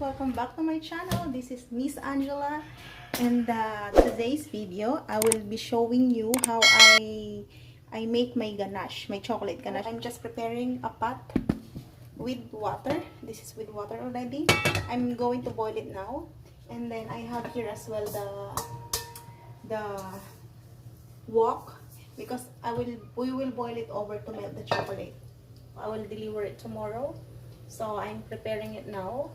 welcome back to my channel. This is Miss Angela, and today's video I will be showing you how I make my ganache, my chocolate ganache. I'm just preparing a pot with water. This is with water already. I'm going to boil it now, and then I have here as well the wok, because we will boil it over to melt the chocolate. I will deliver it tomorrow, so I'm preparing it now.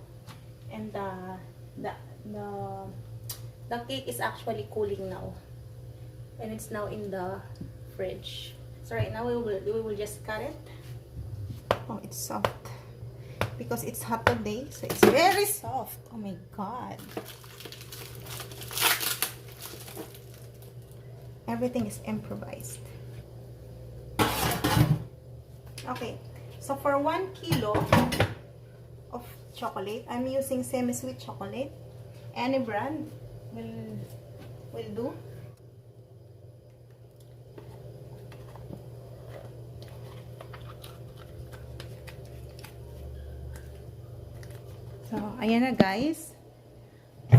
And the cake is actually cooling now, and it's now in the fridge. So right now we will just cut it. Oh, it's soft because it's hot today, so it's very soft. Oh my god, everything is improvised. Okay, so for 1 kilo of chocolate, I'm using semi-sweet chocolate. Any brand will do. So ayan na guys.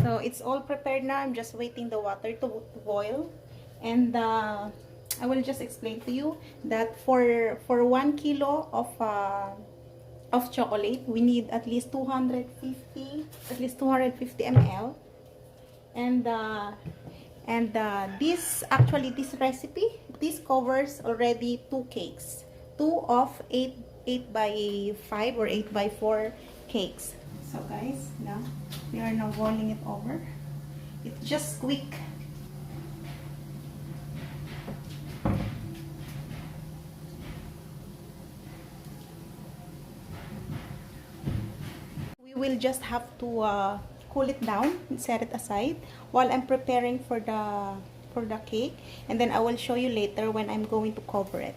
So it's all prepared now. I'm just waiting the water to boil, and I will just explain to you that for 1 kilo of chocolate, we need at least 250 ml. And this recipe, this covers already 2 cakes, 2 of 8 by 5 or 8 by 4 cakes. So guys, now we are now boiling it over. It's just quick. We'll just have to cool it down and set it aside while I'm preparing for the cake, and then I will show you later when I'm going to cover it.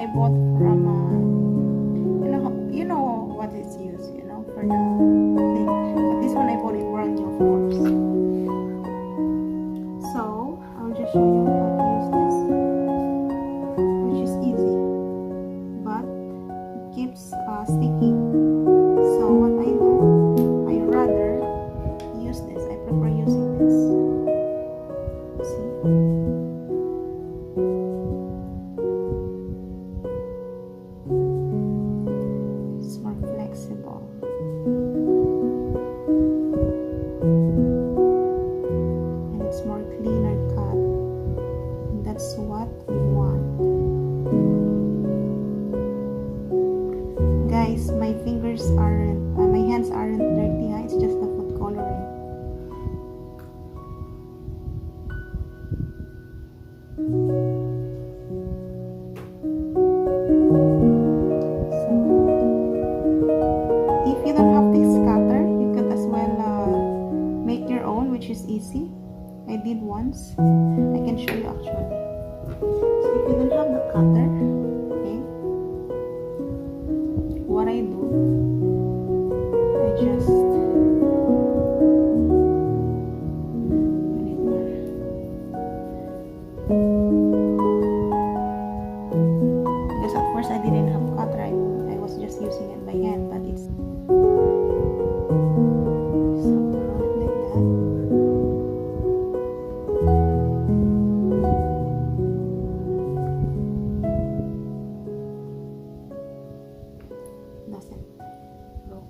I bought from you know what it's used, for the thing. But this one I bought it brand new, of course. So I'll just show you how to use this, which is easy, but it keeps sticky. So what I do, I rather use this. I prefer using this. See? It's more flexible. And it's more cleaner cut. And that's what we want. Guys, my fingers aren't, my hands aren't dirty, huh? It's just the food coloring. So, if you don't have this cutter, you could as well make your own, which is easy. I did once. I can show you actually. So, if you don't have the cutter, okay, what I do, I just because at first I didn't have cutter, I was just using it by hand, but it's something like that. Doesn't roll.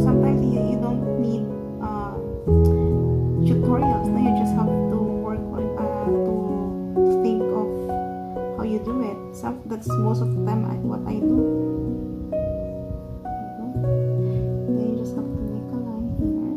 Sometimes you don't need tutorials. Now you just have to work on to think of how you do it. So that's most of the time what I do. Then you just have to make a line here.